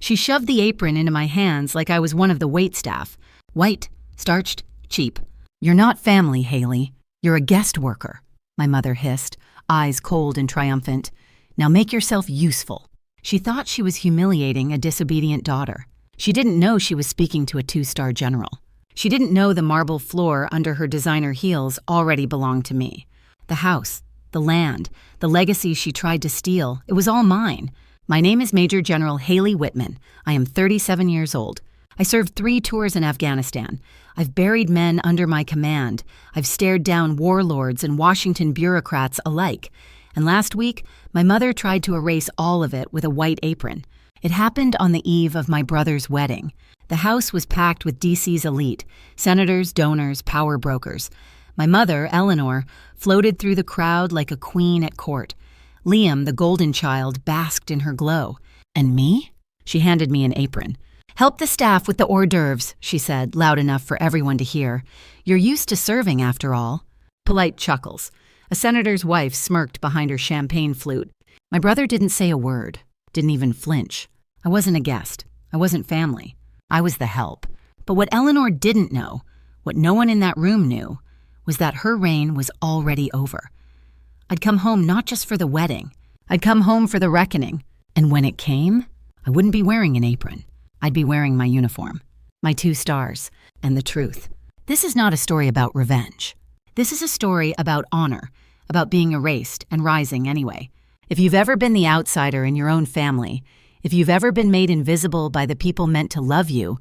She shoved the apron into my hands like I was one of the waitstaff. White, starched, cheap. "You're not family, Haley. You're a guest worker," my mother hissed, eyes cold and triumphant. "Now make yourself useful." She thought she was humiliating a disobedient daughter. She didn't know she was speaking to a 2-star general. She didn't know the marble floor under her designer heels already belonged to me. The house, the land, the legacy she tried to steal, it was all mine. "My name is Major General Haley Whitman. I am 37 years old. I served 3 tours in Afghanistan. I've buried men under my command. I've stared down warlords and Washington bureaucrats alike. And last week, my mother tried to erase all of it with a white apron. It happened on the eve of my brother's wedding. The house was packed with DC's elite, senators, donors, power brokers. My mother, Eleanor, floated through the crowd like a queen at court. Liam, the golden child, basked in her glow. And me? She handed me an apron. "Help the staff with the hors d'oeuvres," she said, loud enough for everyone to hear. "You're used to serving, after all." Polite chuckles. A senator's wife smirked behind her champagne flute. My brother didn't say a word, didn't even flinch. I wasn't a guest. I wasn't family. I was the help. But what Eleanor didn't know, what no one in that room knew, was that her reign was already over. I'd come home not just for the wedding. I'd come home for the reckoning. And when it came, I wouldn't be wearing an apron. I'd be wearing my uniform, my 2 stars, and the truth. This is not a story about revenge. This is a story about honor, about being erased and rising anyway. If you've ever been the outsider in your own family, if you've ever been made invisible by the people meant to love you,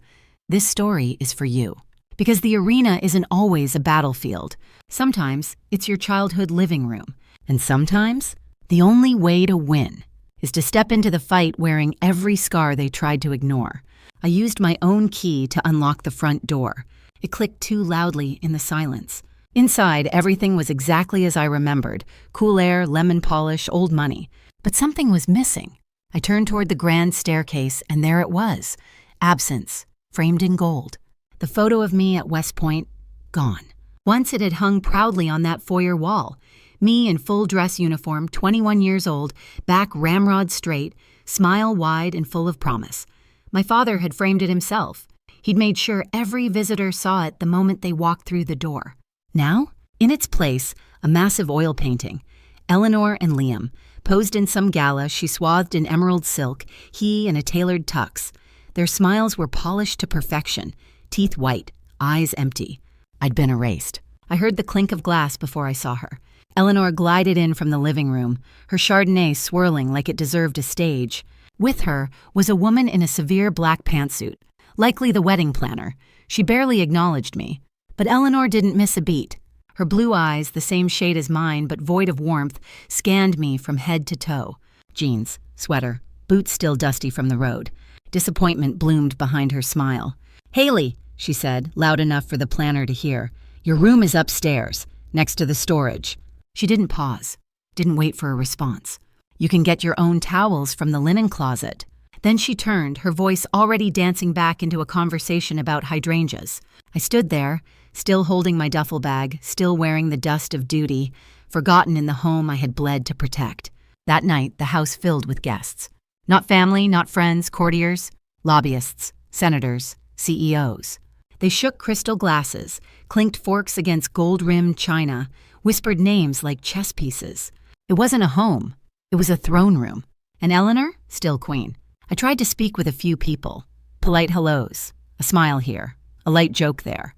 this story is for you. Because the arena isn't always a battlefield. Sometimes it's your childhood living room. And sometimes the only way to win is to step into the fight wearing every scar they tried to ignore. I used my own key to unlock the front door. It clicked too loudly in the silence. Inside, everything was exactly as I remembered. Cool air, lemon polish, old money. But something was missing. I turned toward the grand staircase, and there it was. Absence, framed in gold. The photo of me at West Point, gone. Once it had hung proudly on that foyer wall. Me in full dress uniform, 21 years old, back ramrod straight, smile wide and full of promise. My father had framed it himself. He'd made sure every visitor saw it the moment they walked through the door. Now, in its place, a massive oil painting. Eleanor and Liam, posed in some gala she swathed in emerald silk, he in a tailored tux. Their smiles were polished to perfection, teeth white, eyes empty. I'd been erased. I heard the clink of glass before I saw her. Eleanor glided in from the living room, her Chardonnay swirling like it deserved a stage. With her was a woman in a severe black pantsuit, likely the wedding planner. She barely acknowledged me. But Eleanor didn't miss a beat. Her blue eyes, the same shade as mine but void of warmth, scanned me from head to toe. Jeans, sweater, boots still dusty from the road. Disappointment bloomed behind her smile. "Haley," she said, loud enough for the planner to hear. "Your room is upstairs, next to the storage." She didn't pause, didn't wait for a response. "You can get your own towels from the linen closet." Then she turned, her voice already dancing back into a conversation about hydrangeas. I stood there, still holding my duffel bag, still wearing the dust of duty, forgotten in the home I had bled to protect. That night, the house filled with guests. Not family, not friends, courtiers, lobbyists, senators, CEOs. They shook crystal glasses, clinked forks against gold-rimmed china, whispered names like chess pieces. It wasn't a home. It was a throne room. And Eleanor, still queen. I tried to speak with a few people. Polite hellos, a smile here, a light joke there.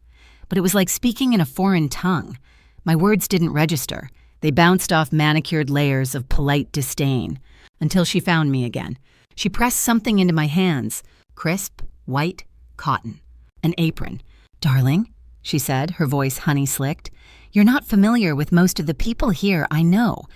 But it was like speaking in a foreign tongue. My words didn't register. They bounced off manicured layers of polite disdain. Until she found me again. She pressed something into my hands. Crisp, white, cotton. An apron. "Darling," she said, her voice honey-slicked, "you're not familiar with most of the people here, I know.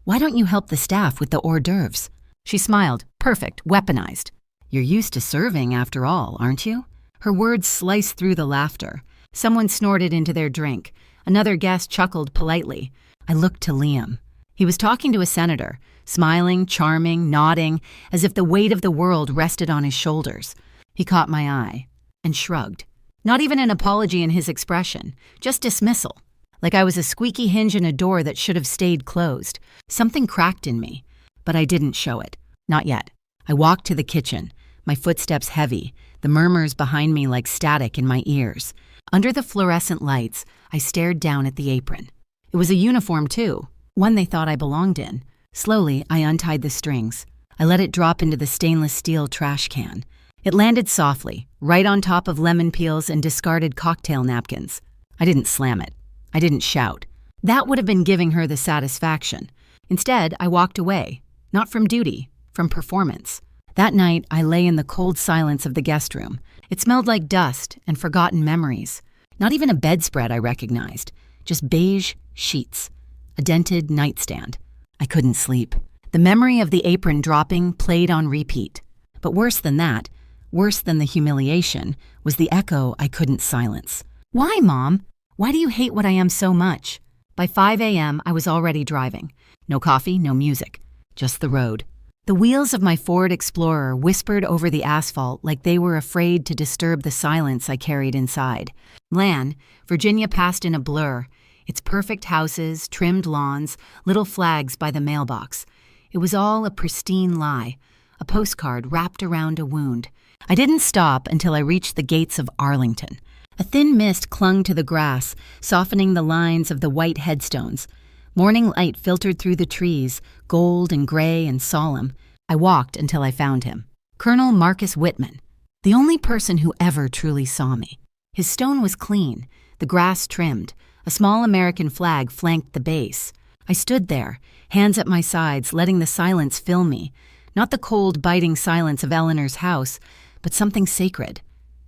Why don't you help the staff with the hors d'oeuvres?" She smiled. Perfect, weaponized. "You're used to serving, after all, aren't you?" Her words sliced through the laughter. Someone snorted into their drink. Another guest chuckled politely. I looked to Liam. He was talking to a senator, smiling, charming, nodding, as if the weight of the world rested on his shoulders. He caught my eye and shrugged. Not even an apology in his expression, just dismissal. Like I was a squeaky hinge in a door that should have stayed closed. Something cracked in me, but I didn't show it. Not yet. I walked to the kitchen. my footsteps heavy, the murmurs behind me like static in my ears. Under the fluorescent lights, I stared down at the apron. It was a uniform, too, one they thought I belonged in. Slowly, I untied the strings. I let it drop into the stainless steel trash can. It landed softly, right on top of lemon peels and discarded cocktail napkins. I didn't slam it. I didn't shout. That would have been giving her the satisfaction. Instead, I walked away. Not from duty, from performance. That night, I lay in the cold silence of the guest room. It smelled like dust and forgotten memories. Not even a bedspread I recognized. Just beige sheets. A dented nightstand. I couldn't sleep. The memory of the apron dropping played on repeat. But worse than that, worse than the humiliation, was the echo I couldn't silence. Why, Mom? Why do you hate what I am so much? By 5 a.m., I was already driving. No coffee, no music. Just the road. The wheels of my Ford Explorer whispered over the asphalt like they were afraid to disturb the silence I carried inside. Lan, Virginia passed in a blur. Its perfect houses, trimmed lawns, little flags by the mailbox. It was all a pristine lie, a postcard wrapped around a wound. I didn't stop until I reached the gates of Arlington. A thin mist clung to the grass, softening the lines of the white headstones. Morning light filtered through the trees, gold and gray and solemn. I walked until I found him. Colonel Marcus Whitman, the only person who ever truly saw me. His stone was clean, the grass trimmed. A small American flag flanked the base. I stood there, hands at my sides, letting the silence fill me. Not the cold, biting silence of Eleanor's house, but something sacred,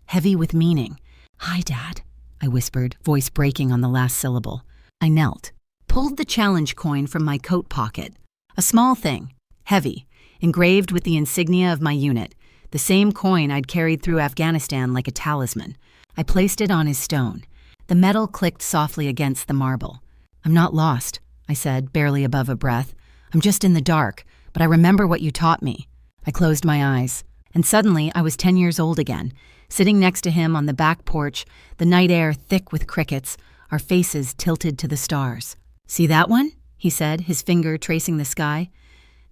heavy with meaning. "Hi, Dad," I whispered, voice breaking on the last syllable. I knelt, pulled the challenge coin from my coat pocket. A small thing, heavy, engraved with the insignia of my unit, the same coin I'd carried through Afghanistan like a talisman. I placed it on his stone. The metal clicked softly against the marble. "I'm not lost," I said, barely above a breath. "I'm just in the dark, but I remember what you taught me." I closed my eyes, and suddenly I was 10 years old again, sitting next to him on the back porch, the night air thick with crickets, our faces tilted to the stars. "See that one?" he said, his finger tracing the sky.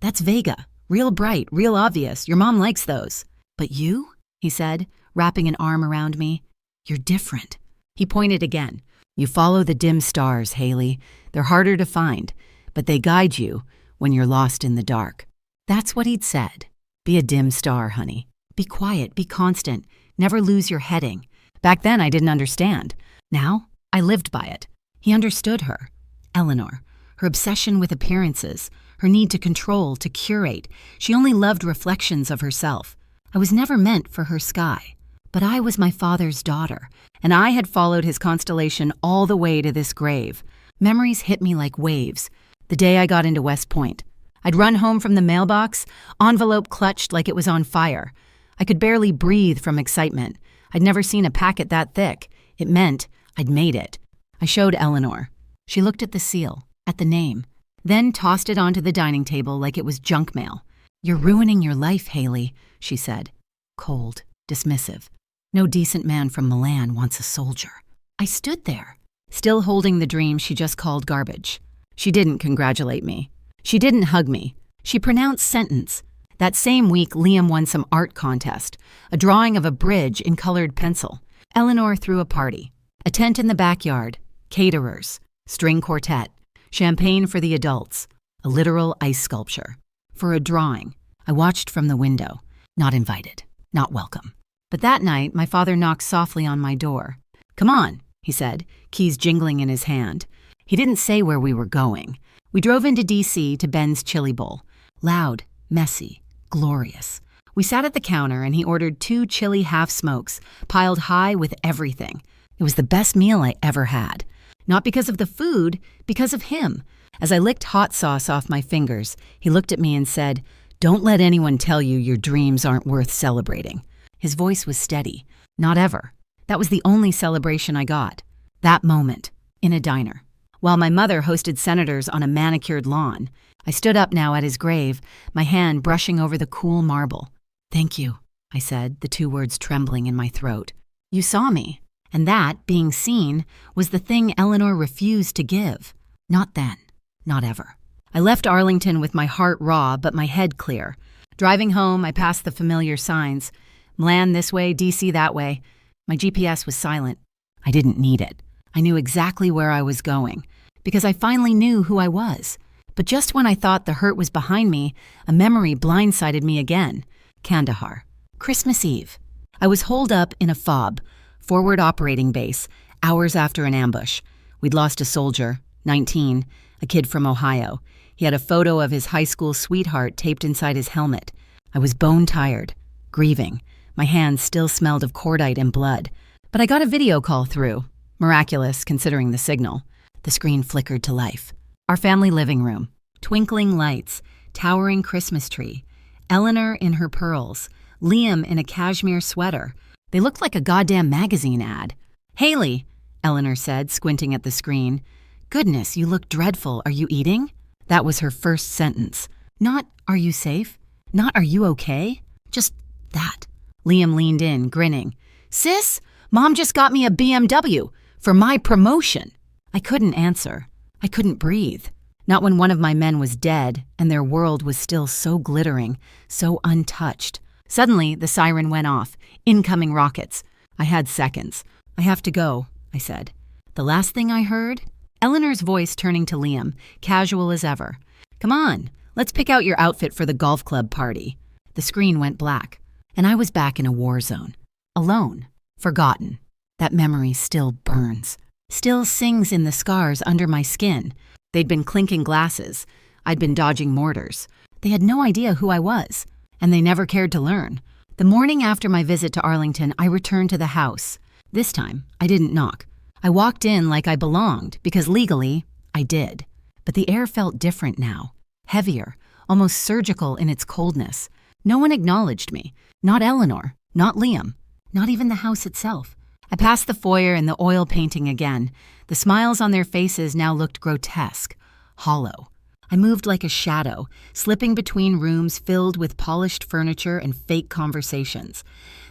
"That's Vega. Real bright, real obvious. Your mom likes those." "But you?" he said, wrapping an arm around me. "You're different." He pointed again. "You follow the dim stars, Haley. They're harder to find, but they guide you when you're lost in the dark." That's what he'd said. Be a dim star, honey. Be quiet, be constant, never lose your heading. Back then I didn't understand. Now I lived by it. He understood her. Eleanor, her obsession with appearances, her need to control, to curate. She only loved reflections of herself. I was never meant for her sky. But I was my father's daughter, and I had followed his constellation all the way to this grave. Memories hit me like waves. The day I got into West Point. I'd run home from the mailbox, envelope clutched like it was on fire. I could barely breathe from excitement. I'd never seen a packet that thick. It meant I'd made it. I showed Eleanor. She looked at the seal, at the name, then tossed it onto the dining table like it was junk mail. "You're ruining your life, Haley," she said. Cold, dismissive. No decent man from Milan wants a soldier. I stood there, still holding the dream she just called garbage. She didn't congratulate me. She didn't hug me. She pronounced sentence. That same week, Liam won some art contest, a drawing of a bridge in colored pencil. Eleanor threw a party. A tent in the backyard, caterers, string quartet, champagne for the adults, a literal ice sculpture. For a drawing, I watched from the window. Not invited, not welcome. But that night, my father knocked softly on my door. "Come on," he said, keys jingling in his hand. He didn't say where we were going. We drove into D.C. to Ben's Chili Bowl. Loud, messy, glorious. We sat at the counter and he ordered 2 chili half-smokes, piled high with everything. It was the best meal I ever had. Not because of the food, because of him. As I licked hot sauce off my fingers, he looked at me and said, "Don't let anyone tell you your dreams aren't worth celebrating." His voice was steady. Not ever. That was the only celebration I got. That moment, in a diner. While my mother hosted senators on a manicured lawn, I stood up now at his grave, my hand brushing over the cool marble. "Thank you," I said, the 2 words trembling in my throat. "You saw me." And that, being seen, was the thing Eleanor refused to give. Not then. Not ever. I left Arlington with my heart raw but my head clear. Driving home, I passed the familiar signs. Milan this way, DC that way. My GPS was silent. I didn't need it. I knew exactly where I was going, because I finally knew who I was. But just when I thought the hurt was behind me, a memory blindsided me again. Kandahar. Christmas Eve. I was holed up in a FOB, forward operating base, hours after an ambush. We'd lost a soldier, 19, a kid from Ohio. He had a photo of his high school sweetheart taped inside his helmet. I was bone-tired, grieving. My hands still smelled of cordite and blood. But I got a video call through. Miraculous, considering the signal. The screen flickered to life. Our family living room. Twinkling lights. Towering Christmas tree. Eleanor in her pearls. Liam in a cashmere sweater. They looked like a goddamn magazine ad. "Haley," Eleanor said, squinting at the screen. "Goodness, you look dreadful. Are you eating?" That was her first sentence. Not, "Are you safe?" Not, "Are you okay?" Just that. Liam leaned in, grinning. "Sis, Mom just got me a BMW for my promotion." I couldn't answer. I couldn't breathe. Not when one of my men was dead and their world was still so glittering, so untouched. Suddenly, the siren went off. Incoming rockets. I had seconds. "I have to go," I said. The last thing I heard? Eleanor's voice turning to Liam, casual as ever. "Come on, let's pick out your outfit for the golf club party." The screen went black, and I was back in a war zone. Alone. Forgotten. That memory still burns. Still sings in the scars under my skin. They'd been clinking glasses. I'd been dodging mortars. They had no idea who I was, and they never cared to learn. The morning after my visit to Arlington, I returned to the house. This time, I didn't knock. I walked in like I belonged, because legally, I did. But the air felt different now. Heavier, almost surgical in its coldness. No one acknowledged me. Not Eleanor, not Liam, not even the house itself. I passed the foyer and the oil painting again. The smiles on their faces now looked grotesque, hollow. I moved like a shadow, slipping between rooms filled with polished furniture and fake conversations.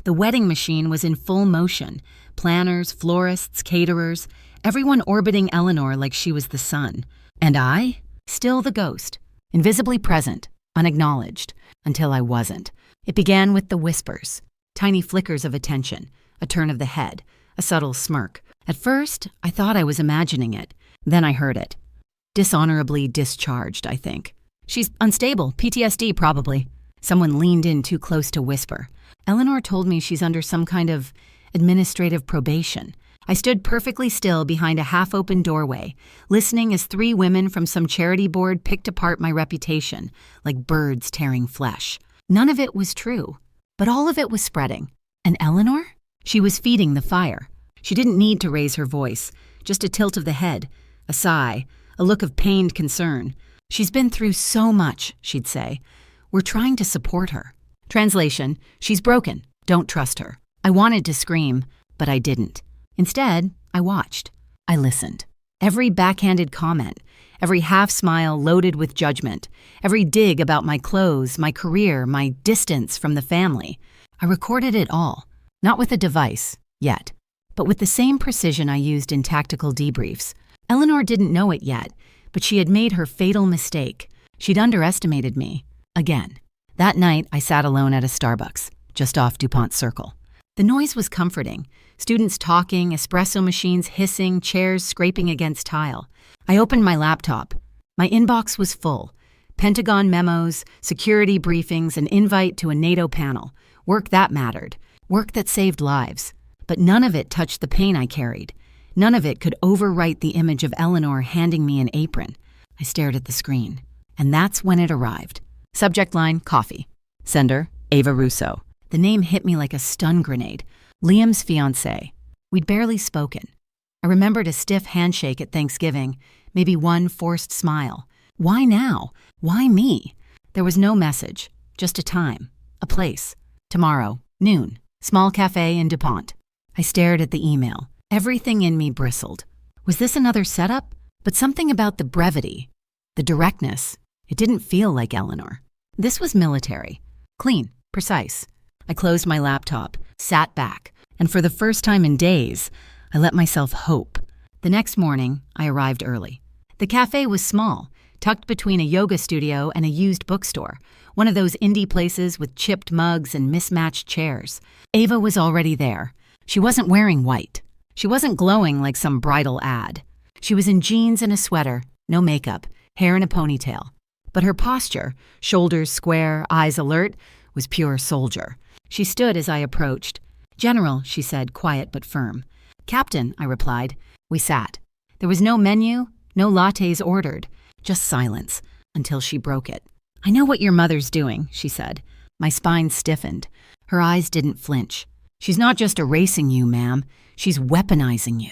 The wedding machine was in full motion. Planners, florists, caterers, everyone orbiting Eleanor like she was the sun. And I? Still the ghost, invisibly present, unacknowledged, until I wasn't. It began with the whispers, tiny flickers of attention, a turn of the head, a subtle smirk. At first, I thought I was imagining it. Then I heard it. Dishonorably discharged, I think. "She's unstable, PTSD probably." Someone leaned in too close to whisper. Eleanor told me she's under some kind of administrative probation. I stood perfectly still behind a half-open doorway, listening as 3 women from some charity board picked apart my reputation, like birds tearing flesh. None of it was true, but all of it was spreading. And Eleanor? She was feeding the fire. She didn't need to raise her voice, just a tilt of the head, a sigh, a look of pained concern. "She's been through so much," she'd say. "We're trying to support her." Translation, "She's broken. Don't trust her." I wanted to scream, but I didn't. Instead, I watched. I listened. Every backhanded comment, every half-smile loaded with judgment, every dig about my clothes, my career, my distance from the family. I recorded it all, not with a device, yet, but with the same precision I used in tactical debriefs. Eleanor didn't know it yet, but she had made her fatal mistake. She'd underestimated me. Again. That night, I sat alone at a Starbucks, just off DuPont Circle. The noise was comforting. Students talking, espresso machines hissing, chairs scraping against tile. I opened my laptop. My inbox was full. Pentagon memos, security briefings, an invite to a NATO panel. Work that mattered. Work that saved lives. But none of it touched the pain I carried. None of it could overwrite the image of Eleanor handing me an apron. I stared at the screen. And that's when it arrived. Subject line, coffee. Sender, Ava Russo. The name hit me like a stun grenade. Liam's fiancée. We'd barely spoken. I remembered a stiff handshake at Thanksgiving, maybe one forced smile. Why now? Why me? There was no message, just a time, a place. Tomorrow, noon, small cafe in DuPont. I stared at the email. Everything in me bristled. Was this another setup? But something about the brevity, the directness, it didn't feel like Eleanor. This was military. Clean, precise. I closed my laptop, sat back, and for the first time in days, I let myself hope. The next morning, I arrived early. The cafe was small, tucked between a yoga studio and a used bookstore, one of those indie places with chipped mugs and mismatched chairs. Ava was already there. She wasn't wearing white. She wasn't glowing like some bridal ad. She was in jeans and a sweater, no makeup, hair in a ponytail. But her posture, shoulders square, eyes alert, was pure soldier. She stood as I approached. "General," she said, quiet but firm. "Captain," I replied. We sat. There was no menu, no lattes ordered, just silence, until she broke it. "I know what your mother's doing," she said. My spine stiffened. Her eyes didn't flinch. "She's not just erasing you, ma'am. She's weaponizing you."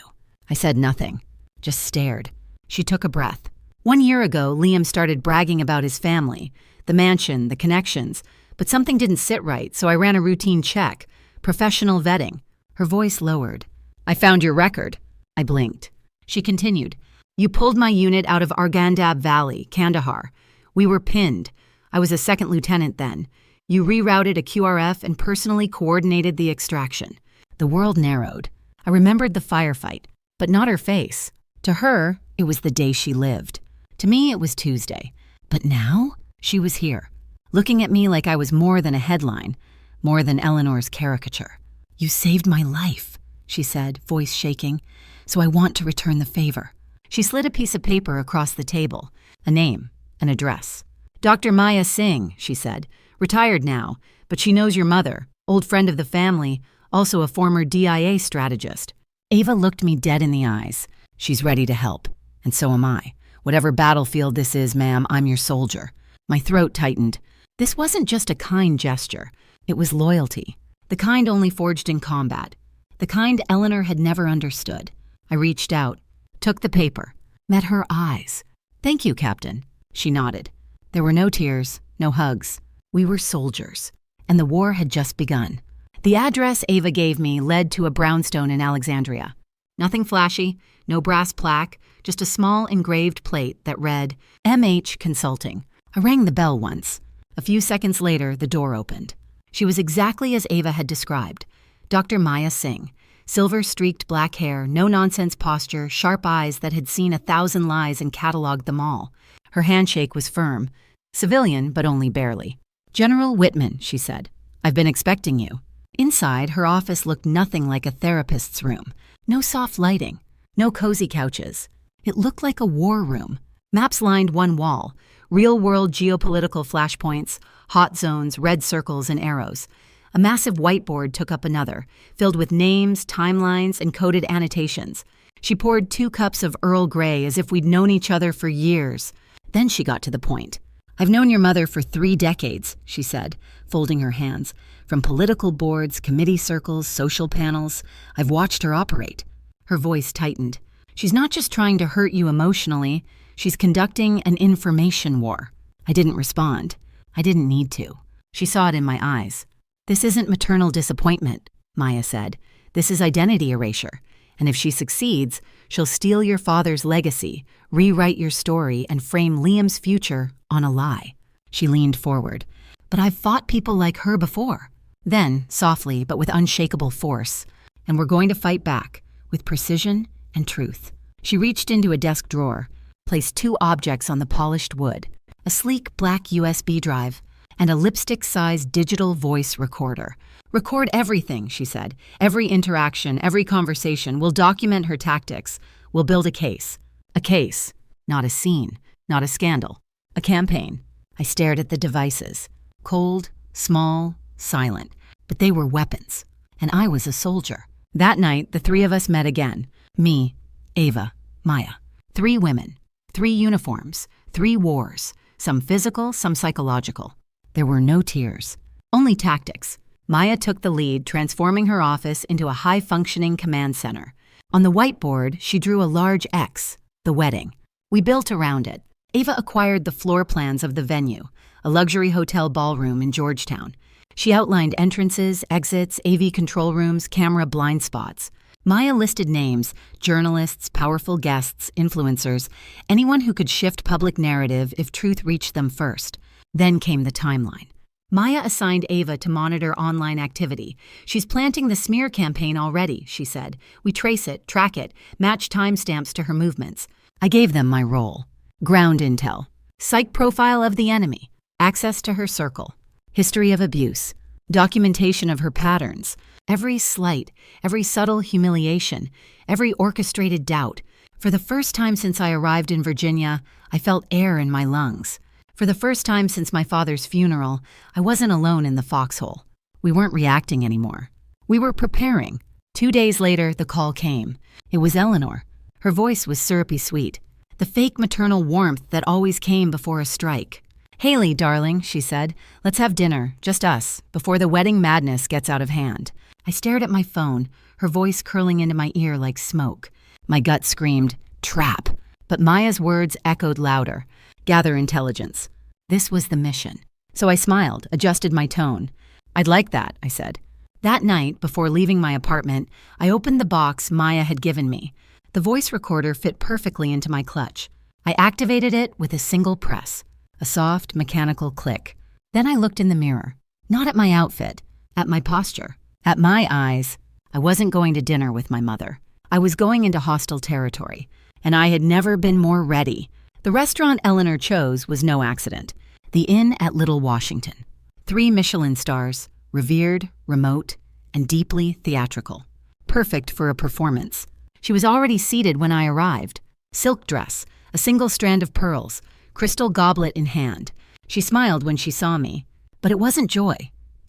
I said nothing, just stared. She took a breath. "1 year ago, Liam started bragging about his family, the mansion, the connections, but something didn't sit right, so I ran a routine check, professional vetting." Her voice lowered. "I found your record." I blinked. She continued, "You pulled my unit out of Arghandab Valley, Kandahar. We were pinned. I was a second lieutenant then. You rerouted a QRF and personally coordinated the extraction." The world narrowed. I remembered the firefight, but not her face. To her, it was the day she lived. To me, it was Tuesday. But now, she was here, looking at me like I was more than a headline, more than Eleanor's caricature. "You saved my life," she said, voice shaking, "so I want to return the favor." She slid a piece of paper across the table, a name, an address. "Dr. Maya Singh," she said, "retired now, but she knows your mother, old friend of the family, also a former DIA strategist." Ava looked me dead in the eyes. "She's ready to help, and so am I. Whatever battlefield this is, ma'am, I'm your soldier." My throat tightened. This wasn't just a kind gesture. It was loyalty. The kind only forged in combat. The kind Eleanor had never understood. I reached out, took the paper, met her eyes. "Thank you, Captain." She nodded. There were no tears, no hugs. We were soldiers, and the war had just begun. The address Ava gave me led to a brownstone in Alexandria. Nothing flashy, no brass plaque, just a small engraved plate that read, "MH Consulting." I rang the bell once. A few seconds later, the door opened. She was exactly as Ava had described. Dr. Maya Singh. Silver-streaked black hair, no-nonsense posture, sharp eyes that had seen 1,000 lies and cataloged them all. Her handshake was firm. Civilian, but only barely. "General Whitman," she said. "I've been expecting you." Inside, her office looked nothing like a therapist's room. No soft lighting, no cozy couches. It looked like a war room. Maps lined one wall, real-world geopolitical flashpoints, hot zones, red circles, and arrows. A massive whiteboard took up another, filled with names, timelines, and coded annotations. She poured 2 cups of Earl Grey as if we'd known each other for years. Then she got to the point. "I've known your mother for 3 decades, she said, folding her hands. "From political boards, committee circles, social panels, I've watched her operate." Her voice tightened. "She's not just trying to hurt you emotionally, she's conducting an information war." I didn't respond. I didn't need to. She saw it in my eyes. "This isn't maternal disappointment," Maya said. "This is identity erasure. And if she succeeds, she'll steal your father's legacy, rewrite your story, and frame Liam's future on a lie." She leaned forward. "But I've fought people like her before." Then, softly but with unshakable force, "And we're going to fight back, with precision and truth." She reached into a desk drawer, placed 2 objects on the polished wood, a sleek black USB drive, and a lipstick-sized digital voice recorder. "Record everything," she said. "Every interaction, every conversation. We'll document her tactics. We'll build a case. A case. Not a scene. Not a scandal. A campaign." I stared at the devices. Cold, small, silent. But they were weapons. And I was a soldier. That night, the 3 of us met again. Me, Ava, Maya. 3 women. 3 uniforms. 3 wars. Some physical, some psychological. There were no tears. Only tactics. Maya took the lead, transforming her office into a high-functioning command center. On the whiteboard, she drew a large X, the wedding. We built around it. Ava acquired the floor plans of the venue, a luxury hotel ballroom in Georgetown. She outlined entrances, exits, AV control rooms, camera blind spots. Maya listed names, journalists, powerful guests, influencers, anyone who could shift public narrative if truth reached them first. Then came the timeline. Maya assigned Ava to monitor online activity. "She's planting the smear campaign already," she said. "We trace it, track it, match timestamps to her movements." I gave them my role. Ground intel. Psych profile of the enemy. Access to her circle. History of abuse. Documentation of her patterns. Every slight, every subtle humiliation, every orchestrated doubt. For the first time since I arrived in Virginia, I felt air in my lungs. For the first time since my father's funeral, I wasn't alone in the foxhole. We weren't reacting anymore. We were preparing. 2 days later, the call came. It was Eleanor. Her voice was syrupy sweet. The fake maternal warmth that always came before a strike. "Haley, darling," she said, "let's have dinner, just us, before the wedding madness gets out of hand." I stared at my phone, her voice curling into my ear like smoke. My gut screamed, "Trap!" But Maya's words echoed louder. "Gather intelligence." This was the mission. So I smiled, adjusted my tone. "I'd like that," I said. That night, before leaving my apartment, I opened the box Maya had given me. The voice recorder fit perfectly into my clutch. I activated it with a single press. A soft, mechanical click. Then I looked in the mirror. Not at my outfit, at my posture, at my eyes. I wasn't going to dinner with my mother. I was going into hostile territory, and I had never been more ready. The restaurant Eleanor chose was no accident. The Inn at Little Washington. 3 Michelin stars, revered, remote, and deeply theatrical. Perfect for a performance. She was already seated when I arrived. Silk dress, a single strand of pearls, crystal goblet in hand. She smiled when she saw me, but it wasn't joy.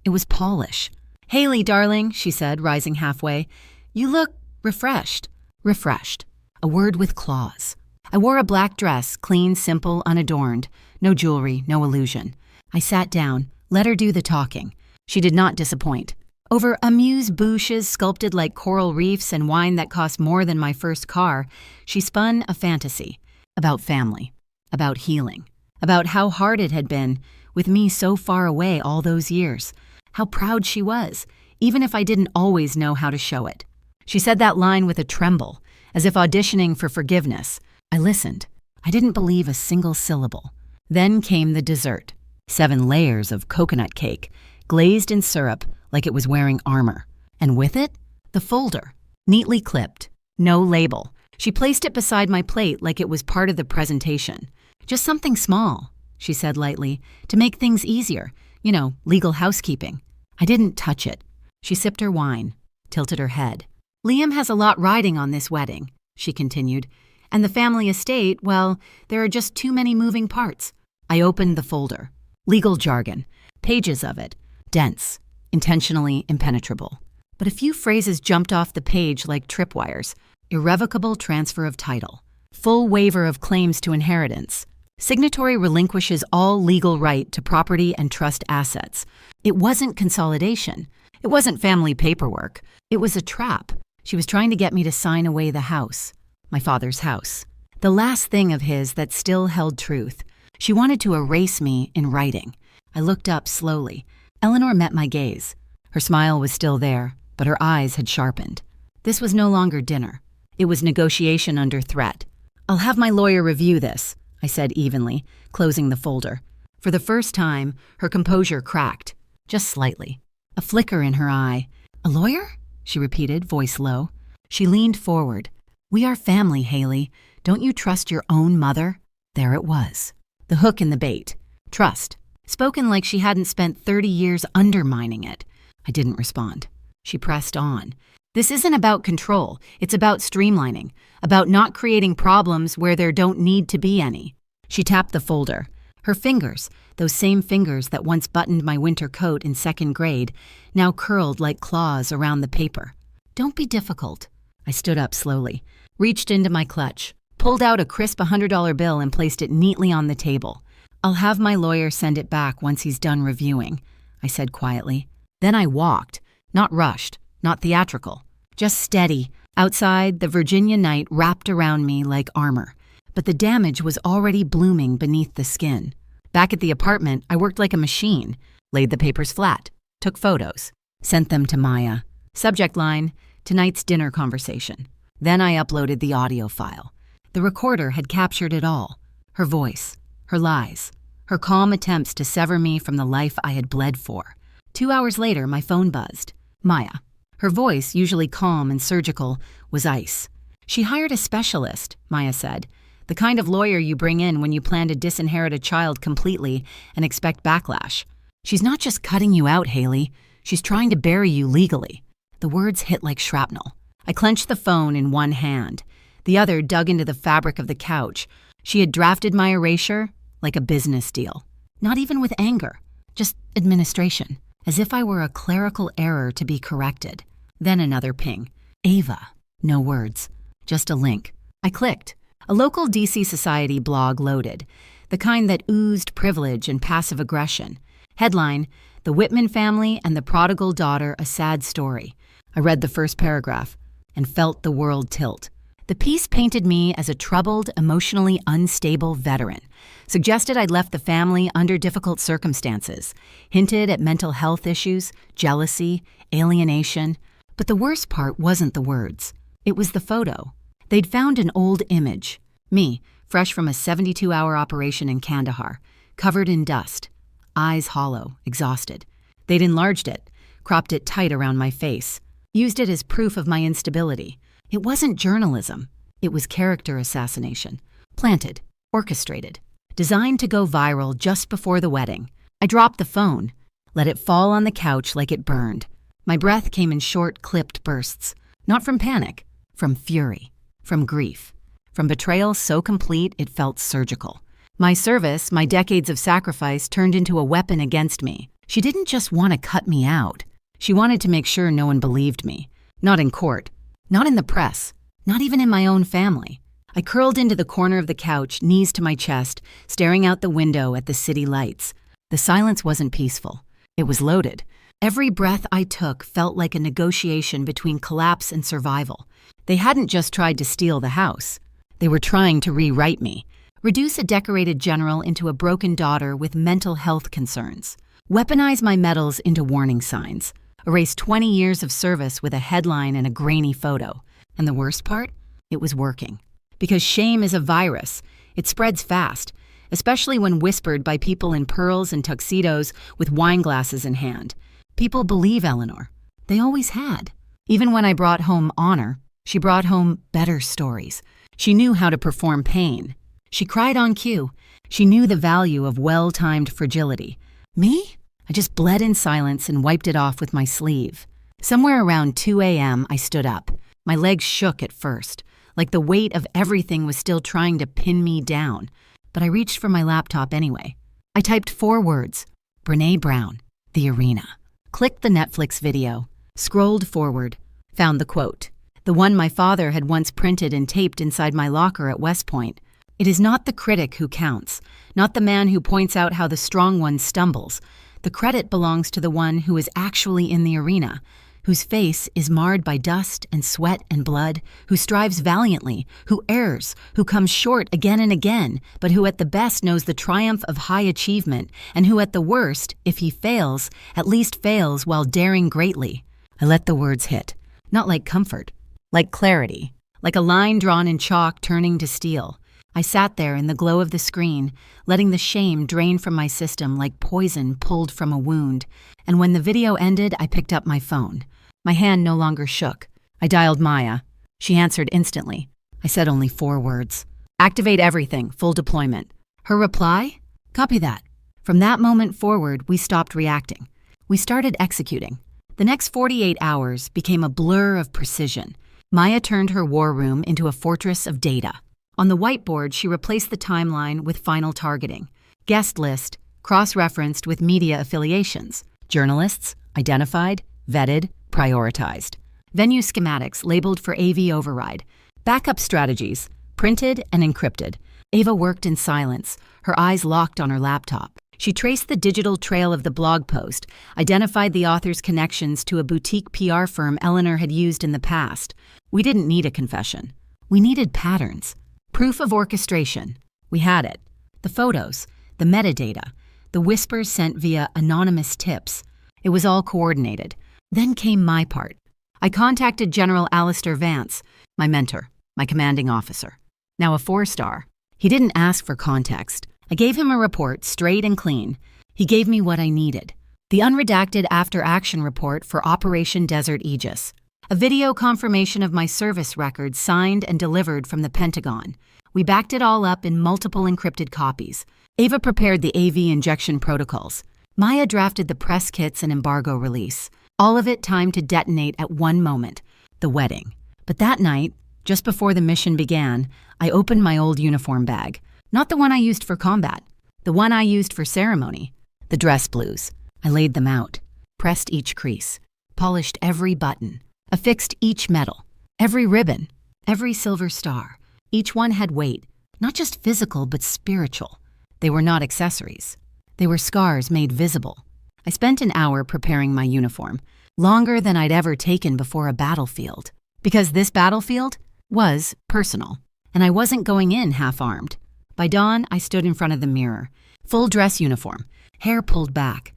It was polish. "Haley, darling," she said, rising halfway, "you look refreshed." Refreshed. A word with claws. I wore a black dress, clean, simple, unadorned. No jewelry, no illusion. I sat down, let her do the talking. She did not disappoint. Over amuse-bouches sculpted like coral reefs and wine that cost more than my first car, she spun a fantasy. About family. About healing. About how hard it had been, with me so far away all those years. How proud she was, even if I didn't always know how to show it. She said that line with a tremble, as if auditioning for forgiveness. I listened. I didn't believe a single syllable. Then came the dessert. 7 layers of coconut cake, glazed in syrup like it was wearing armor. And with it, the folder, neatly clipped. No label. She placed it beside my plate like it was part of the presentation. "Just something small," she said lightly, "to make things easier. You know, legal housekeeping." I didn't touch it. She sipped her wine, tilted her head. "Liam has a lot riding on this wedding," she continued. "And the family estate, well, there are just too many moving parts." I opened the folder. Legal jargon. Pages of it. Dense. Intentionally impenetrable. But a few phrases jumped off the page like tripwires. Irrevocable transfer of title. Full waiver of claims to inheritance. Signatory relinquishes all legal right to property and trust assets. It wasn't consolidation. It wasn't family paperwork. It was a trap. She was trying to get me to sign away the house. My father's house. The last thing of his that still held truth. She wanted to erase me in writing. I looked up slowly. Eleanor met my gaze. Her smile was still there, but her eyes had sharpened. This was no longer dinner. It was negotiation under threat. "I'll have my lawyer review this," I said evenly, closing the folder. For the first time, her composure cracked, just slightly. A flicker in her eye. "A lawyer?" she repeated, voice low. She leaned forward. "We are family, Haley. Don't you trust your own mother?" There it was. The hook in the bait. Trust. Spoken like she hadn't spent 30 years undermining it. I didn't respond. She pressed on. "This isn't about control. It's about streamlining. About not creating problems where there don't need to be any." She tapped the folder. Her fingers, those same fingers that once buttoned my winter coat in 2nd grade, now curled like claws around the paper. "Don't be difficult." I stood up slowly, reached into my clutch, pulled out a crisp $100 bill and placed it neatly on the table. "I'll have my lawyer send it back once he's done reviewing," I said quietly. Then I walked, not rushed, not theatrical, just steady. Outside, the Virginia night wrapped around me like armor, but the damage was already blooming beneath the skin. Back at the apartment, I worked like a machine, laid the papers flat, took photos, sent them to Maya. Subject line, "Tonight's dinner conversation." Then I uploaded the audio file. The recorder had captured it all. Her voice, her lies, her calm attempts to sever me from the life I had bled for. 2 hours later, my phone buzzed. Maya. Her voice, usually calm and surgical, was ice. "She hired a specialist," Maya said. The kind of lawyer you bring in when you plan to disinherit a child completely and expect backlash. She's not just cutting you out, Haley. She's trying to bury you legally. The words hit like shrapnel. I clenched the phone in one hand. The other dug into the fabric of the couch. She had drafted my erasure like a business deal. Not even with anger, just administration, as if I were a clerical error to be corrected. Then another ping. Ava. No words, just a link. I clicked. A local DC Society blog loaded, the kind that oozed privilege and passive aggression. Headline, The Whitman Family and the Prodigal Daughter, a Sad Story. I read the first paragraph and felt the world tilt. The piece painted me as a troubled, emotionally unstable veteran, suggested I'd left the family under difficult circumstances, hinted at mental health issues, jealousy, alienation. But the worst part wasn't the words. It was the photo. They'd found an old image. Me, fresh from a 72-hour operation in Kandahar, covered in dust, eyes hollow, exhausted. They'd enlarged it, cropped it tight around my face, used it as proof of my instability. It wasn't journalism. It was character assassination. Planted, orchestrated, designed to go viral just before the wedding. I dropped the phone, let it fall on the couch like it burned. My breath came in short, clipped bursts. Not from panic, from fury, from grief, from betrayal so complete it felt surgical. My service, my decades of sacrifice turned into a weapon against me. She didn't just want to cut me out. She wanted to make sure no one believed me. Not in court. Not in the press, not even in my own family. I curled into the corner of the couch, knees to my chest, staring out the window at the city lights. The silence wasn't peaceful. It was loaded. Every breath I took felt like a negotiation between collapse and survival. They hadn't just tried to steal the house. They were trying to rewrite me, reduce a decorated general into a broken daughter with mental health concerns, weaponize my medals into warning signs, erase 20 years of service with a headline and a grainy photo. And the worst part? It was working. Because shame is a virus. It spreads fast, especially when whispered by people in pearls and tuxedos with wine glasses in hand. People believe Eleanor. They always had. Even when I brought home honor, she brought home better stories. She knew how to perform pain. She cried on cue. She knew the value of well-timed fragility. Me? I just bled in silence and wiped it off with my sleeve. Somewhere around 2 a.m., I stood up. My legs shook at first, like the weight of everything was still trying to pin me down. But I reached for my laptop anyway. I typed 4 words, Brené Brown, The Arena. Clicked the Netflix video, scrolled forward, found the quote, the one my father had once printed and taped inside my locker at West Point. It is not the critic who counts, not the man who points out how the strong one stumbles. The credit belongs to the one who is actually in the arena, whose face is marred by dust and sweat and blood, who strives valiantly, who errs, who comes short again and again, but who at the best knows the triumph of high achievement, and who at the worst, if he fails, at least fails while daring greatly. I let the words hit, not like comfort, like clarity, like a line drawn in chalk turning to steel. I sat there in the glow of the screen, letting the shame drain from my system like poison pulled from a wound. And when the video ended, I picked up my phone. My hand no longer shook. I dialed Maya. She answered instantly. I said only 4 words. Activate everything, full deployment. Her reply? Copy that. From that moment forward, we stopped reacting. We started executing. The next 48 hours became a blur of precision. Maya turned her war room into a fortress of data. On the whiteboard, she replaced the timeline with final targeting. Guest list, cross-referenced with media affiliations. Journalists, identified, vetted, prioritized. Venue schematics labeled for AV override. Backup strategies, printed and encrypted. Ava worked in silence, her eyes locked on her laptop. She traced the digital trail of the blog post, identified the author's connections to a boutique PR firm Eleanor had used in the past. We didn't need a confession. We needed patterns. Proof of orchestration. We had it. The photos, the metadata, the whispers sent via anonymous tips. It was all coordinated. Then came my part. I contacted General Alistair Vance, my mentor, my commanding officer. Now a 4-star. He didn't ask for context. I gave him a report, straight and clean. He gave me what I needed. The unredacted after-action report for Operation Desert Aegis. A video confirmation of my service record signed and delivered from the Pentagon. We backed it all up in multiple encrypted copies. Ava prepared the AV injection protocols. Maya drafted the press kits and embargo release. All of it timed to detonate at one moment, the wedding. But that night, just before the mission began, I opened my old uniform bag. Not the one I used for combat, the one I used for ceremony. The dress blues. I laid them out, pressed each crease, polished every button, affixed each medal, every ribbon, every silver star. Each one had weight, not just physical but spiritual. They were not accessories. They were scars made visible. I spent an hour preparing my uniform, longer than I'd ever taken before a battlefield. Because this battlefield was personal, and I wasn't going in half-armed. By dawn, I stood in front of the mirror, full dress uniform, hair pulled back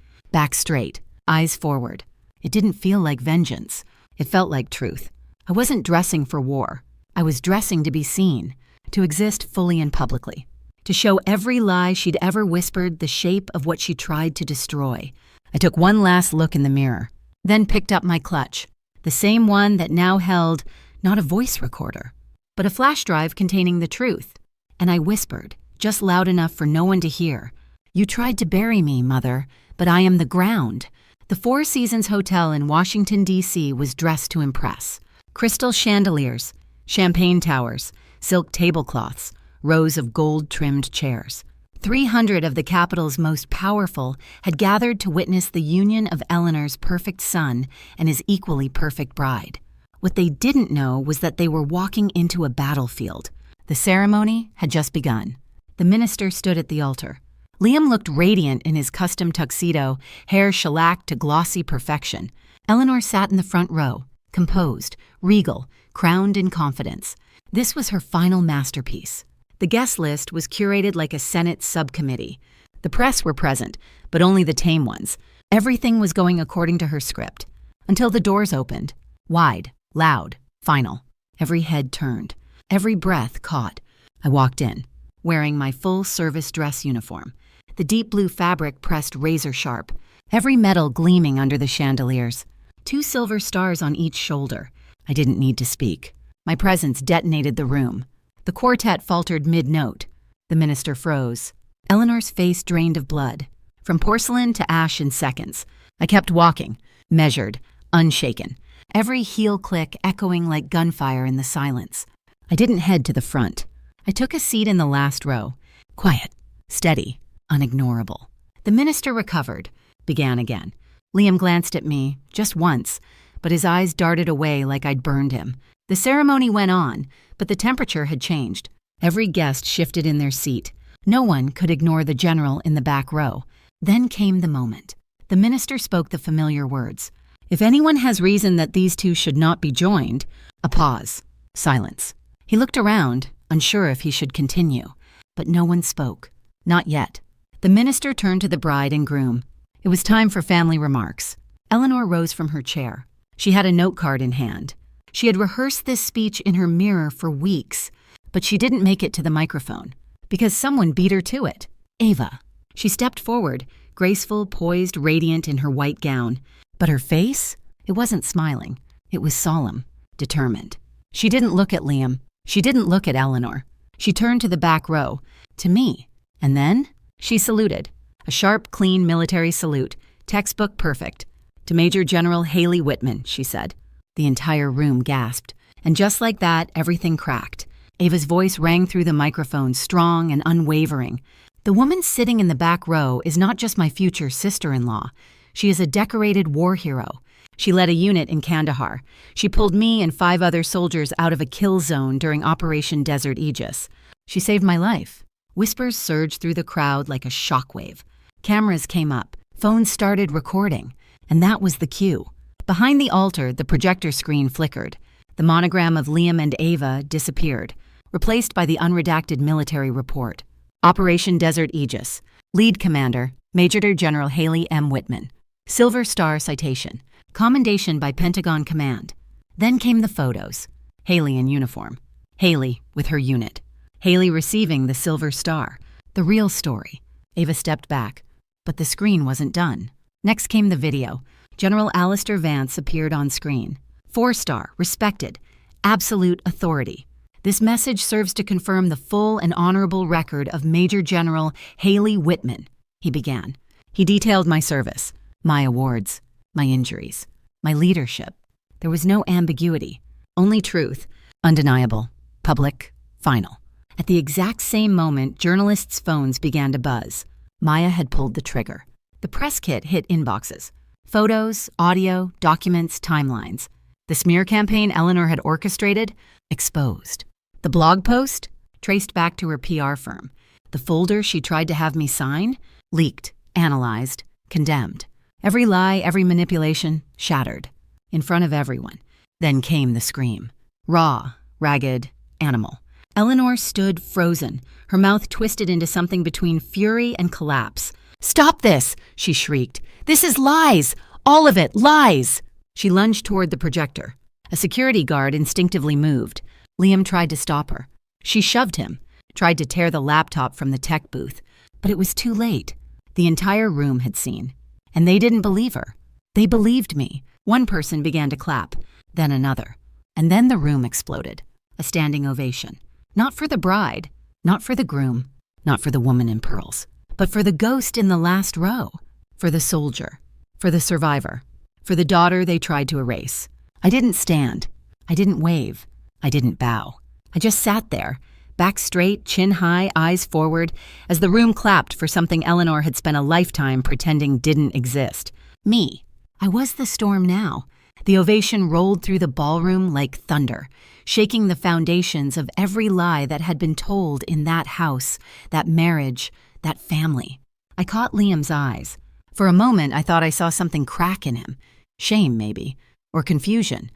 straight, eyes forward. It didn't feel like vengeance. It felt like truth. I wasn't dressing for war. I was dressing to be seen, to exist fully and publicly, to show every lie she'd ever whispered the shape of what she tried to destroy. I took one last look in the mirror, then picked up my clutch, the same one that now held not a voice recorder, but a flash drive containing the truth. And I whispered, just loud enough for no one to hear, "You tried to bury me, Mother, but I am the ground." The Four Seasons Hotel in Washington, D.C. was dressed to impress. Crystal chandeliers, champagne towers, silk tablecloths, rows of gold-trimmed chairs. 300 of the capital's most powerful had gathered to witness the union of Eleanor's perfect son and his equally perfect bride. What they didn't know was that they were walking into a battlefield. The ceremony had just begun. The minister stood at the altar. Liam looked radiant in his custom tuxedo, hair shellacked to glossy perfection. Eleanor sat in the front row, composed, regal, crowned in confidence. This was her final masterpiece. The guest list was curated like a Senate subcommittee. The press were present, but only the tame ones. Everything was going according to her script. Until the doors opened. Wide, loud, final. Every head turned. Every breath caught. I walked in, wearing my full-service dress uniform. The deep blue fabric pressed razor-sharp. Every medal gleaming under the chandeliers. 2 silver stars on each shoulder. I didn't need to speak. My presence detonated the room. The quartet faltered mid-note. The minister froze. Eleanor's face drained of blood. From porcelain to ash in seconds. I kept walking, measured, unshaken. Every heel click echoing like gunfire in the silence. I didn't head to the front. I took a seat in the last row. Quiet, steady, unignorable. The minister recovered, began again. Liam glanced at me, just once, but his eyes darted away like I'd burned him. The ceremony went on, but the temperature had changed. Every guest shifted in their seat. No one could ignore the general in the back row. Then came the moment. The minister spoke the familiar words. If anyone has reason that these two should not be joined, a pause, silence. He looked around, unsure if he should continue, but no one spoke. Not yet. The minister turned to the bride and groom. It was time for family remarks. Eleanor rose from her chair. She had a note card in hand. She had rehearsed this speech in her mirror for weeks, but she didn't make it to the microphone because someone beat her to it. Ava. She stepped forward, graceful, poised, radiant in her white gown. But her face? It wasn't smiling. It was solemn, determined. She didn't look at Liam. She didn't look at Eleanor. She turned to the back row, to me. And then she saluted. A sharp, clean military salute, textbook perfect. To Major General Haley Whitman, she said. The entire room gasped. And just like that, everything cracked. Ava's voice rang through the microphone, strong and unwavering. The woman sitting in the back row is not just my future sister-in-law. She is a decorated war hero. She led a unit in Kandahar. She pulled me and 5 other soldiers out of a kill zone during Operation Desert Aegis. She saved my life. Whispers surged through the crowd like a shockwave. Cameras came up. Phones started recording. And that was the cue. Behind the altar, the projector screen flickered. The monogram of Liam and Ava disappeared, replaced by the unredacted military report. Operation Desert Aegis. Lead Commander, Major General Haley M. Whitman. Silver Star citation. Commendation by Pentagon Command. Then came the photos. Haley in uniform. Haley with her unit. Haley receiving the Silver Star. The real story. Ava stepped back, but the screen wasn't done. Next came the video. General Alistair Vance appeared on screen. 4-star, respected, absolute authority. This message serves to confirm the full and honorable record of Major General Haley Whitman, he began. He detailed my service, my awards, my injuries, my leadership. There was no ambiguity, only truth, undeniable, public, final. At the exact same moment, journalists' phones began to buzz. Maya had pulled the trigger. The press kit hit inboxes. Photos, audio, documents, timelines. The smear campaign Eleanor had orchestrated, exposed. The blog post, traced back to her PR firm. The folder she tried to have me sign, leaked, analyzed, condemned. Every lie, every manipulation, shattered. In front of everyone. Then came the scream. Raw, ragged, animal. Eleanor stood frozen, her mouth twisted into something between fury and collapse. "Stop this!" she shrieked. "This is lies! All of it, lies!" She lunged toward the projector. A security guard instinctively moved. Liam tried to stop her. She shoved him, tried to tear the laptop from the tech booth. But it was too late. The entire room had seen. And they didn't believe her. They believed me. One person began to clap, then another. And then the room exploded. A standing ovation. Not for the bride, not for the groom, not for the woman in pearls, but for the ghost in the last row, for the soldier, for the survivor, for the daughter they tried to erase. I didn't stand. I didn't wave. I didn't bow. I just sat there, back straight, chin high, eyes forward, as the room clapped for something Eleanor had spent a lifetime pretending didn't exist. Me. I was the storm now. The ovation rolled through the ballroom like thunder, shaking the foundations of every lie that had been told in that house, that marriage, that family. I caught Liam's eyes. For a moment, I thought I saw something crack in him. Shame, maybe, or confusion.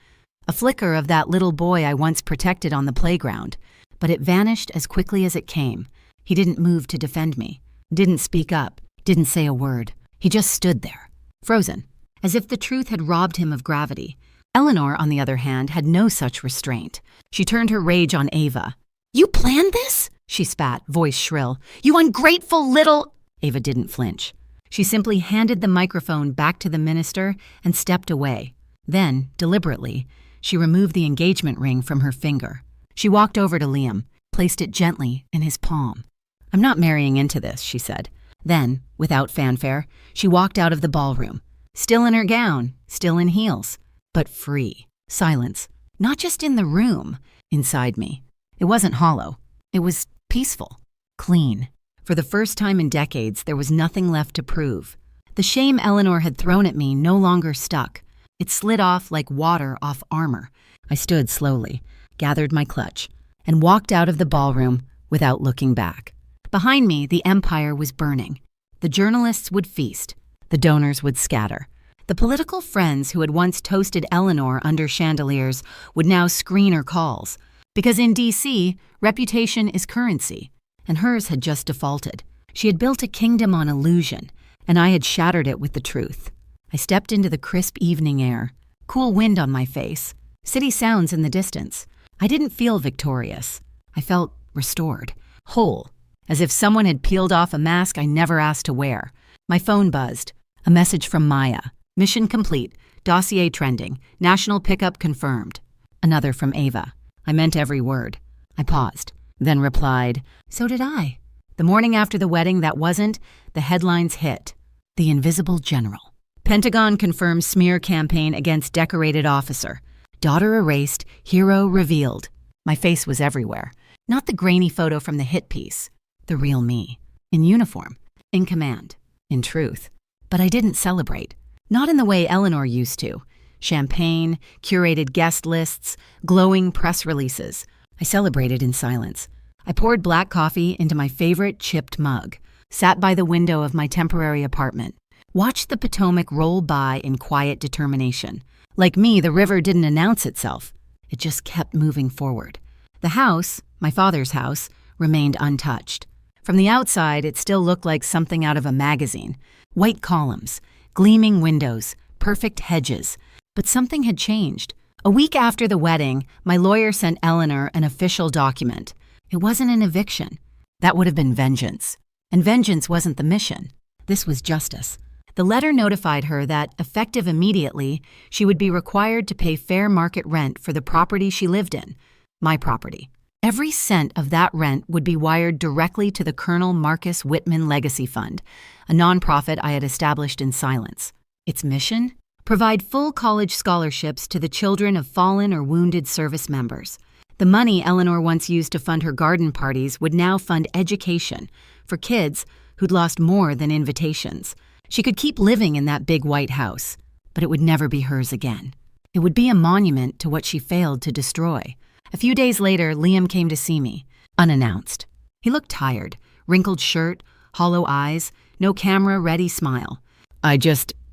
A flicker of that little boy I once protected on the playground. But it vanished as quickly as it came. He didn't move to defend me, didn't speak up, didn't say a word. He just stood there, frozen, as if the truth had robbed him of gravity. Eleanor, on the other hand, had no such restraint. She turned her rage on Ava. "You planned this?" she spat, voice shrill. "You ungrateful little—" Ava didn't flinch. She simply handed the microphone back to the minister and stepped away. Then, deliberately, she removed the engagement ring from her finger. She walked over to Liam, placed it gently in his palm. "I'm not marrying into this," she said. Then, without fanfare, she walked out of the ballroom. Still in her gown, still in heels, but free. Silence. Not just in the room, inside me. It wasn't hollow. It was peaceful. Clean. For the first time in decades, there was nothing left to prove. The shame Eleanor had thrown at me no longer stuck. It slid off like water off armor. I stood slowly, gathered my clutch, and walked out of the ballroom without looking back. Behind me, the empire was burning. The journalists would feast. The donors would scatter. The political friends who had once toasted Eleanor under chandeliers would now screen her calls. Because in D.C., reputation is currency, and hers had just defaulted. She had built a kingdom on illusion, and I had shattered it with the truth. I stepped into the crisp evening air, cool wind on my face, city sounds in the distance. I didn't feel victorious. I felt restored, whole, as if someone had peeled off a mask I never asked to wear. My phone buzzed. A message from Maya. Mission complete. Dossier trending. National pickup confirmed. Another from Ava. I meant every word. I paused, then replied, "So did I." The morning after the wedding that wasn't, the headlines hit. The Invisible General. Pentagon confirms smear campaign against decorated officer. Daughter erased, hero revealed. My face was everywhere. Not the grainy photo from the hit piece. The real me. In uniform. In command. In truth. But I didn't celebrate. Not in the way Eleanor used to. Champagne, curated guest lists, glowing press releases. I celebrated in silence. I poured black coffee into my favorite chipped mug, sat by the window of my temporary apartment, watched the Potomac roll by in quiet determination. Like me, the river didn't announce itself. It just kept moving forward. The house, my father's house, remained untouched. From the outside, it still looked like something out of a magazine. White columns, gleaming windows, perfect hedges. But something had changed. A week after the wedding, my lawyer sent Eleanor an official document. It wasn't an eviction. That would have been vengeance. And vengeance wasn't the mission. This was justice. The letter notified her that, effective immediately, she would be required to pay fair market rent for the property she lived in. My property. Every cent of that rent would be wired directly to the Colonel Marcus Whitman Legacy Fund, a nonprofit I had established in silence. Its mission? Provide full college scholarships to the children of fallen or wounded service members. The money Eleanor once used to fund her garden parties would now fund education for kids who'd lost more than invitations. She could keep living in that big white house, but it would never be hers again. It would be a monument to what she failed to destroy. A few days later, Liam came to see me, unannounced. He looked tired, wrinkled shirt, hollow eyes, no camera-ready smile.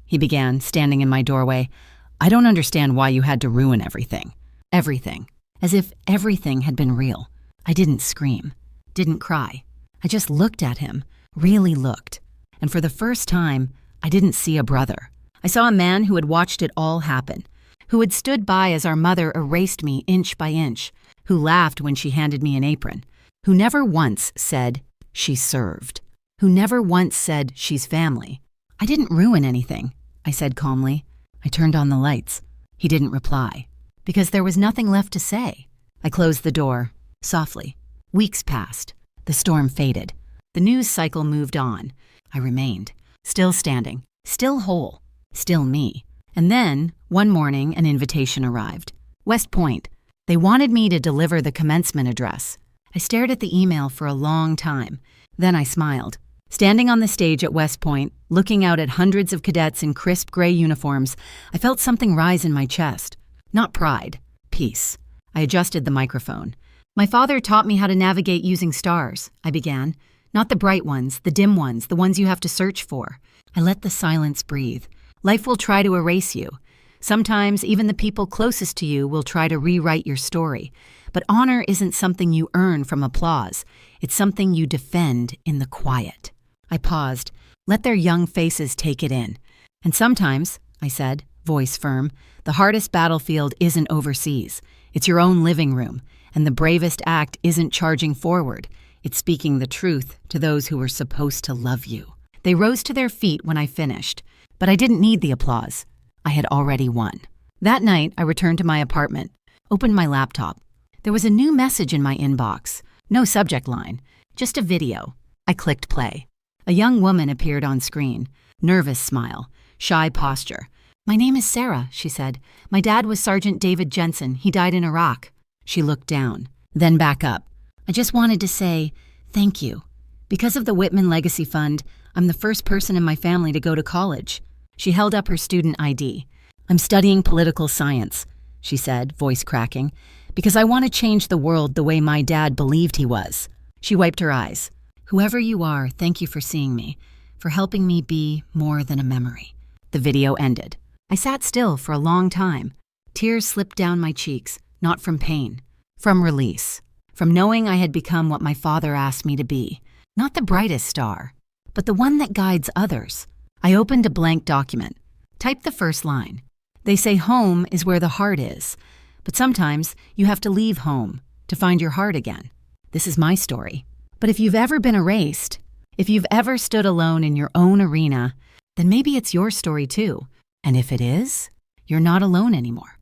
He began, standing in my doorway. I don't understand why you had to ruin everything. Everything. As if everything had been real. I didn't scream, didn't cry. I just looked at him, really looked. And for the first time, I didn't see a brother. I saw a man who had watched it all happen, who had stood by as our mother erased me inch by inch, who laughed when she handed me an apron, who never once said, she served, who never once said, she's family. I didn't ruin anything, I said calmly. I turned on the lights. He didn't reply, because there was nothing left to say. I closed the door, softly. Weeks passed. The storm faded. The news cycle moved on. I remained, still standing, still whole, still me. And then, one morning, an invitation arrived. West Point. They wanted me to deliver the commencement address. I stared at the email for a long time. Then I smiled. Standing on the stage at West Point, looking out at hundreds of cadets in crisp gray uniforms, I felt something rise in my chest. Not pride, peace. I adjusted the microphone. My father taught me how to navigate using stars, I began. Not the bright ones, the dim ones, the ones you have to search for. I let the silence breathe. Life will try to erase you. Sometimes even the people closest to you will try to rewrite your story. But honor isn't something you earn from applause. It's something you defend in the quiet. I paused. Let their young faces take it in. And sometimes, I said, voice firm, the hardest battlefield isn't overseas. It's your own living room. And the bravest act isn't charging forward. It's speaking the truth to those who were supposed to love you. They rose to their feet when I finished. But I didn't need the applause. I had already won. That night, I returned to my apartment, opened my laptop. There was a new message in my inbox. No subject line, just a video. I clicked play. A young woman appeared on screen. Nervous smile, shy posture. My name is Sarah, she said. My dad was Sergeant David Jensen. He died in Iraq. She looked down, then back up. I just wanted to say, thank you. Because of the Whitman Legacy Fund, I'm the first person in my family to go to college. She held up her student ID. I'm studying political science, she said, voice cracking, because I want to change the world the way my dad believed he was. She wiped her eyes. Whoever you are, thank you for seeing me, for helping me be more than a memory. The video ended. I sat still for a long time. Tears slipped down my cheeks, not from pain, from release, from knowing I had become what my father asked me to be. Not the brightest star, but the one that guides others. I opened a blank document. Typed the first line. They say home is where the heart is, but sometimes you have to leave home to find your heart again. This is my story. But if you've ever been erased, if you've ever stood alone in your own arena, then maybe it's your story too. And if it is, you're not alone anymore.